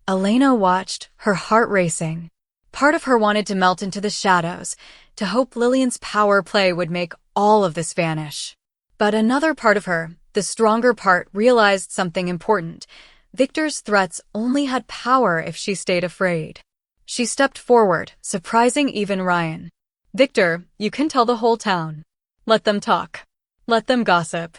Elena watched, her heart racing. Part of her wanted to melt into the shadows, to hope Lillian's power play would make all of this vanish. But another part of her, the stronger part, realized something important. Victor's threats only had power if she stayed afraid. She stepped forward, surprising even Ryan. "Victor, you can tell the whole town. Let them talk. Let them gossip.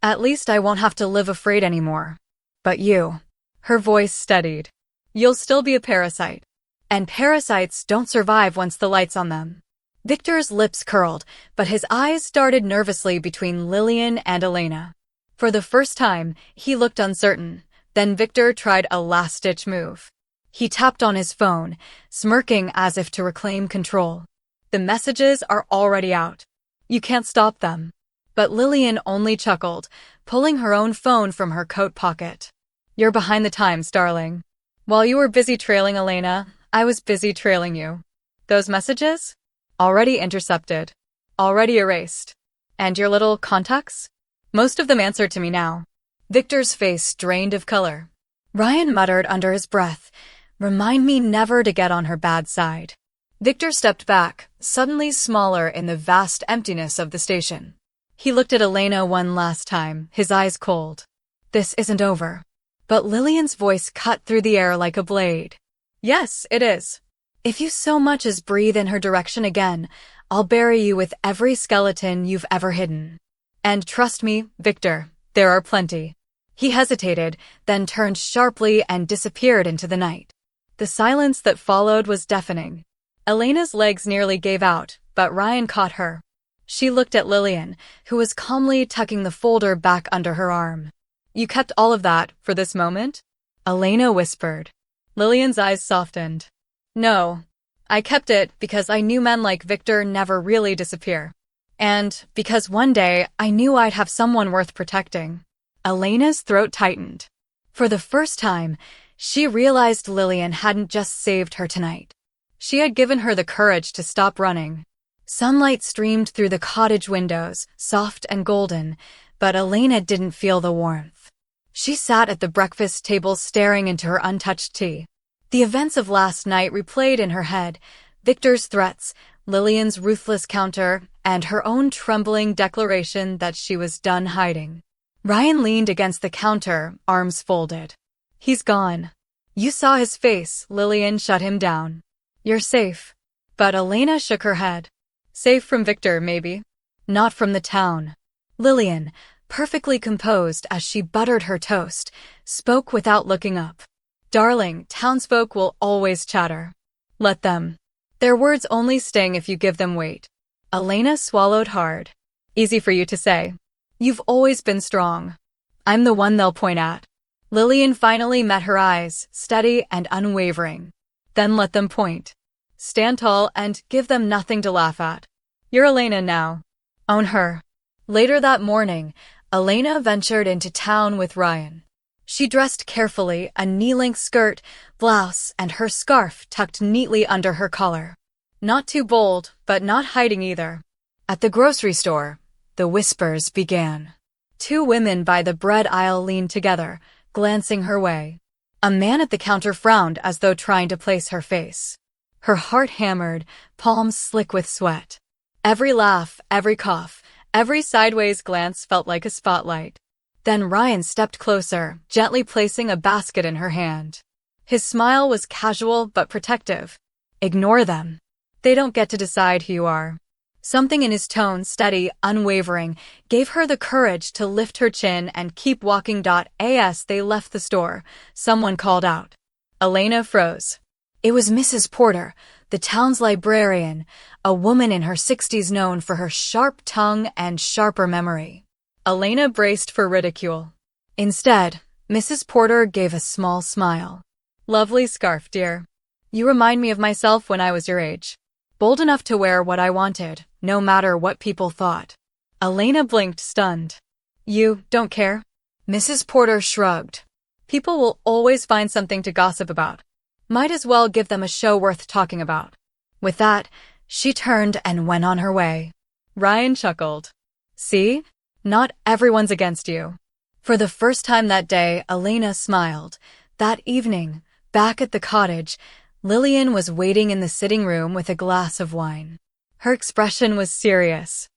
At least I won't have to live afraid anymore. But you," her voice steadied, "you'll still be a parasite. And parasites don't survive once the light's on them." Victor's lips curled, but his eyes darted nervously between Lillian and Elena. For the first time, he looked uncertain. Then Victor tried a last-ditch move. He tapped on his phone, smirking as if to reclaim control. "The messages are already out. You can't stop them." But Lillian only chuckled, pulling her own phone from her coat pocket. "You're behind the times, darling. While you were busy trailing Elena, I was busy trailing you. Those messages? Already intercepted. Already erased. And your little contacts? Most of them answer to me now." Victor's face drained of color. Ryan muttered under his breath, "Remind me never to get on her bad side." Victor stepped back, suddenly smaller in the vast emptiness of the station. He looked at Elena one last time, his eyes cold. "This isn't over." But Lillian's voice cut through the air like a blade. "Yes, it is. If you so much as breathe in her direction again, I'll bury you with every skeleton you've ever hidden. And trust me, Victor, there are plenty." He hesitated, then turned sharply and disappeared into the night. The silence that followed was deafening. Elena's legs nearly gave out, but Ryan caught her. She looked at Lillian, who was calmly tucking the folder back under her arm. "You kept all of that for this moment?" Elena whispered. Lillian's eyes softened. "No, I kept it because I knew men like Victor never really disappear. And because one day I knew I'd have someone worth protecting." Elena's throat tightened. For the first time, she realized Lillian hadn't just saved her tonight. She had given her the courage to stop running. Sunlight streamed through the cottage windows, soft and golden, but Elena didn't feel the warmth. She sat at the breakfast table staring into her untouched tea. The events of last night replayed in her head, Victor's threats, Lillian's ruthless counter, and her own trembling declaration that she was done hiding. Ryan leaned against the counter, arms folded. "He's gone." "You saw his face," Lillian shut him down. "You're safe." But Elena shook her head. "Safe from Victor, maybe. Not from the town." Lillian, perfectly composed as she buttered her toast, spoke without looking up. "Darling, townsfolk will always chatter. Let them. Their words only sting if you give them weight." Elena swallowed hard. "Easy for you to say. You've always been strong. I'm the one they'll point at." Lillian finally met her eyes, steady and unwavering. "Then let them point. Stand tall and give them nothing to laugh at. You're Elena now. Own her." Later that morning, Elena ventured into town with Ryan. She dressed carefully, a knee-length skirt, blouse, and her scarf tucked neatly under her collar. Not too bold, but not hiding either. At the grocery store, the whispers began. Two women by the bread aisle leaned together, glancing her way. A man at the counter frowned as though trying to place her face. Her heart hammered, palms slick with sweat. Every laugh, every cough, every sideways glance felt like a spotlight. Then Ryan stepped closer, gently placing a basket in her hand. His smile was casual but protective. "Ignore them. They don't get to decide who you are." Something in his tone, steady, unwavering, gave her the courage to lift her chin and keep walking. As they left the store, someone called out. Elena froze. It was Mrs. Porter, the town's librarian, a woman in her 60s known for her sharp tongue and sharper memory. Elena braced for ridicule. Instead, Mrs. Porter gave a small smile. "Lovely scarf, dear. You remind me of myself when I was your age. Bold enough to wear what I wanted, no matter what people thought." Elena blinked, stunned. "You don't care?" Mrs. Porter shrugged. "People will always find something to gossip about. Might as well give them a show worth talking about." With that, she turned and went on her way. Ryan chuckled. "See? Not everyone's against you." For the first time that day, Elena smiled. That evening, Back at the cottage, Lillian was waiting in the sitting room with a glass of wine. Her expression was serious.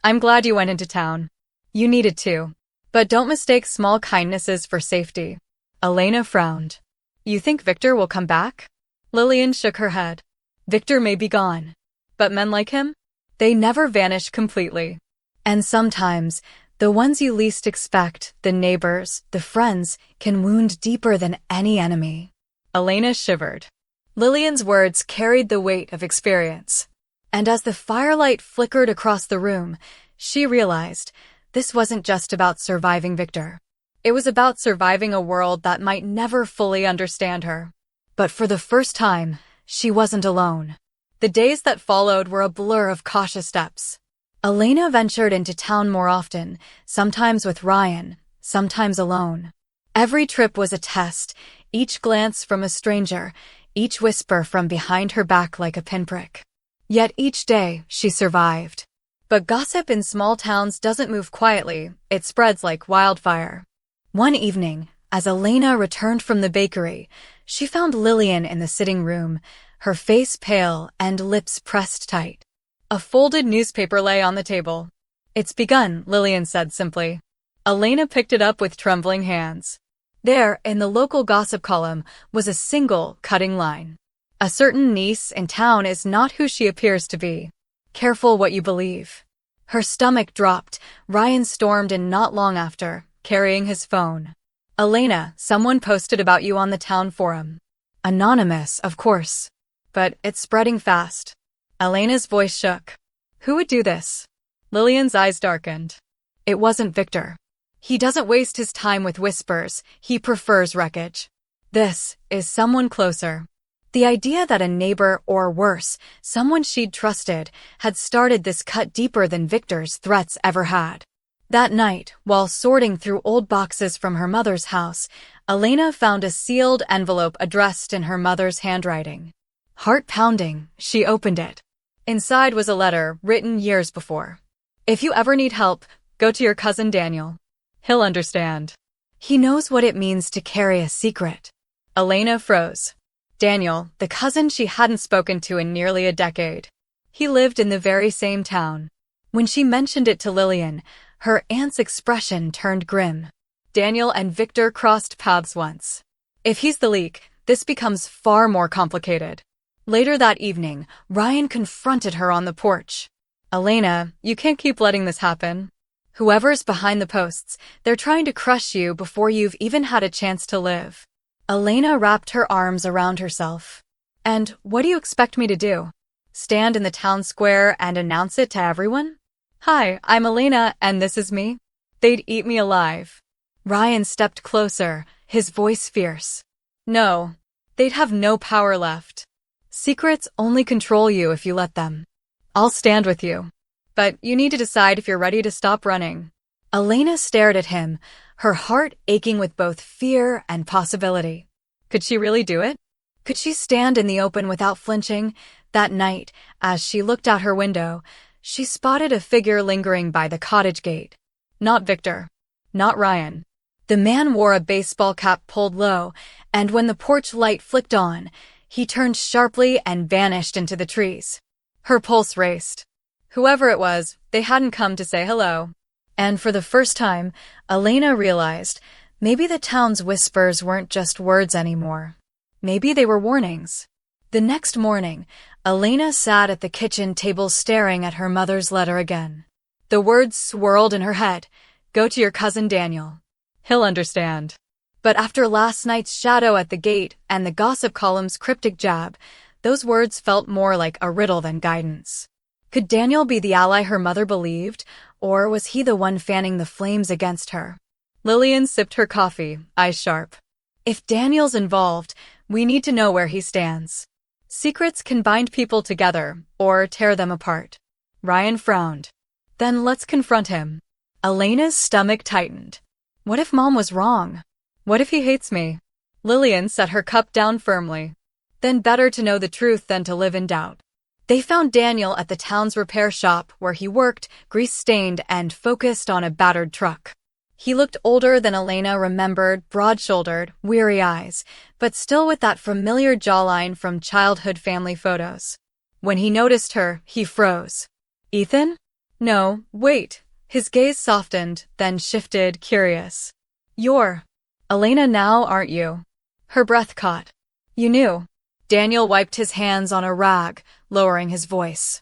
"I'm glad you went into town. You needed to. But don't mistake small kindnesses for safety." Elena frowned. "You think Victor will come back?" Lillian shook her head. "Victor may be gone. But men like him? They never vanish completely. And sometimes, the ones you least expect, the neighbors, the friends, can wound deeper than any enemy." Elena shivered. Lillian's words carried the weight of experience. And as the firelight flickered across the room, she realized this wasn't just about surviving Victor. It was about surviving a world that might never fully understand her. But for the first time, she wasn't alone. The days that followed were a blur of cautious steps. Elena ventured into town more often, sometimes with Ryan, sometimes alone. Every trip was a test, each glance from a stranger, each whisper from behind her back like a pinprick. Yet each day, she survived. But gossip in small towns doesn't move quietly, it spreads like wildfire. One evening, as Elena returned from the bakery, she found Lillian in the sitting room, her face pale and lips pressed tight. A folded newspaper lay on the table. "It's begun," Lillian said simply. Elena picked it up with trembling hands. There, in the local gossip column, was a single, cutting line. "A certain niece in town is not who she appears to be. Careful what you believe." Her stomach dropped. Ryan stormed in not long after, carrying his phone. "Elena, someone posted about you on the town forum. Anonymous, of course. But it's spreading fast." Elena's voice shook. "Who would do this?" Lillian's eyes darkened. It wasn't Victor. He doesn't waste his time with whispers, he prefers wreckage. This is someone closer. The idea that a neighbor, or worse, someone she'd trusted, had started this cut deeper than Victor's threats ever had. That night, while sorting through old boxes from her mother's house, Elena found a sealed envelope addressed in her mother's handwriting. Heart pounding, she opened it. Inside was a letter written years before. "If you ever need help, go to your cousin Daniel. He'll understand. He knows what it means to carry a secret." Elena froze. Daniel, the cousin she hadn't spoken to in nearly a decade. He lived in the very same town. When she mentioned it to Lillian, her aunt's expression turned grim. Daniel and Victor crossed paths once. If he's the leak, this becomes far more complicated. Later that evening, Ryan confronted her on the porch. "Elena, you can't keep letting this happen. Whoever's behind the posts, they're trying to crush you before you've even had a chance to live." Elena wrapped her arms around herself. "And what do you expect me to do? Stand in the town square and announce it to everyone? Hi, I'm Elena, and this is me? They'd eat me alive." Ryan stepped closer, his voice fierce. "No, they'd have no power left. Secrets only control you if you let them. I'll stand with you. But you need to decide if you're ready to stop running." Elena stared at him, her heart aching with both fear and possibility. Could she really do it? Could she stand in the open without flinching? That night, as she looked out her window, she spotted a figure lingering by the cottage gate. Not Victor. Not Ryan. The man wore a baseball cap pulled low, and when the porch light flicked on, he turned sharply and vanished into the trees. Her pulse raced. Whoever it was, they hadn't come to say hello. And for the first time, Elena realized maybe the town's whispers weren't just words anymore. Maybe they were warnings. The next morning, Elena sat at the kitchen table staring at her mother's letter again. The words swirled in her head. "Go to your cousin Daniel. He'll understand." But after last night's shadow at the gate and the gossip column's cryptic jab, those words felt more like a riddle than guidance. Could Daniel be the ally her mother believed, or was he the one fanning the flames against her? Lillian sipped her coffee, eyes sharp. If Daniel's involved, we need to know where he stands. Secrets can bind people together, or tear them apart. Ryan frowned. Then let's confront him. Elena's stomach tightened. What if Mom was wrong? What if he hates me? Lillian set her cup down firmly. Then better to know the truth than to live in doubt. They found Daniel at the town's repair shop where he worked, grease-stained and focused on a battered truck. He looked older than Elena remembered, broad-shouldered, weary eyes, but still with that familiar jawline from childhood family photos. When he noticed her, he froze. Ethan? No, wait. His gaze softened, then shifted, curious. You're Elena now, aren't you? Her breath caught. You knew. Daniel wiped his hands on a rag, lowering his voice.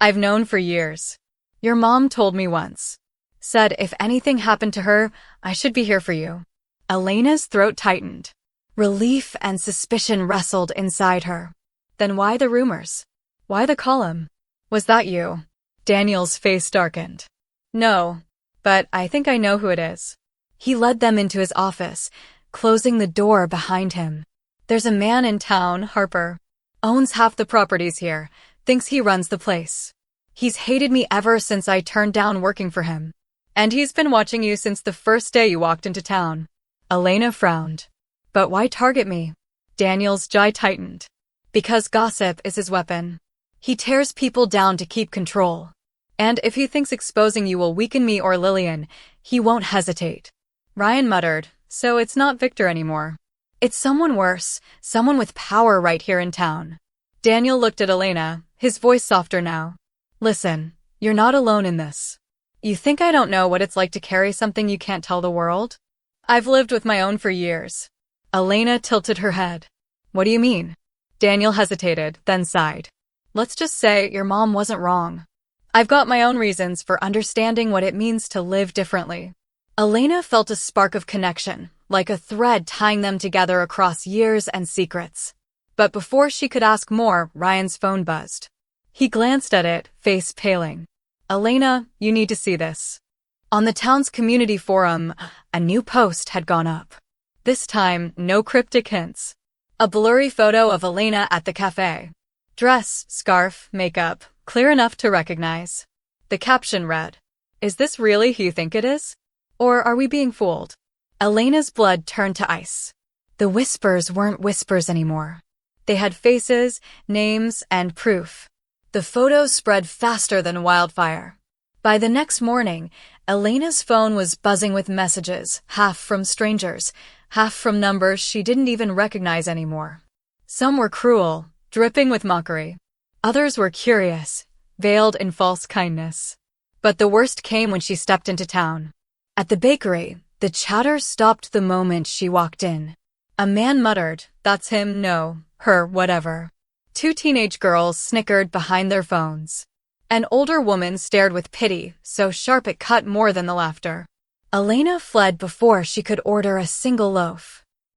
I've known for years. Your mom told me once. Said if anything happened to her, I should be here for you. Elena's throat tightened. Relief and suspicion wrestled inside her. Then why the rumors? Why the column? Was that you? Daniel's face darkened. No, but I think I know who it is. He led them into his office, closing the door behind him. There's a man in town, Harper. Owns half the properties here, thinks he runs the place. He's hated me ever since I turned down working for him. And he's been watching you since the first day you walked into town. Elena frowned. But why target me? Daniel's jaw tightened. Because gossip is his weapon. He tears people down to keep control. And if he thinks exposing you will weaken me or Lillian, he won't hesitate. Ryan muttered, so it's not Victor anymore. It's someone worse, someone with power right here in town. Daniel looked at Elena, his voice softer now. Listen, you're not alone in this. You think I don't know what it's like to carry something you can't tell the world? I've lived with my own for years. Elena tilted her head. What do you mean? Daniel hesitated, then sighed. Let's just say your mom wasn't wrong. I've got my own reasons for understanding what it means to live differently. Elena felt a spark of connection, like a thread tying them together across years and secrets. But before she could ask more, Ryan's phone buzzed. He glanced at it, face paling. Elena, you need to see this. On the town's community forum, a new post had gone up. This time, no cryptic hints. A blurry photo of Elena at the cafe. Dress, scarf, makeup, clear enough to recognize. The caption read, "Is this really who you think it is? Or are we being fooled?" Elena's blood turned to ice. The whispers weren't whispers anymore. They had faces, names, and proof. The photos spread faster than wildfire. By the next morning, Elena's phone was buzzing with messages, half from strangers, half from numbers she didn't even recognize anymore. Some were cruel, dripping with mockery. Others were curious, veiled in false kindness. But the worst came when she stepped into town. At the bakery, the chatter stopped the moment she walked in. A man muttered, "That's him, no, her, whatever." Two teenage girls snickered behind their phones. An older woman stared with pity, so sharp it cut more than the laughter. Elena fled before she could order a single loaf.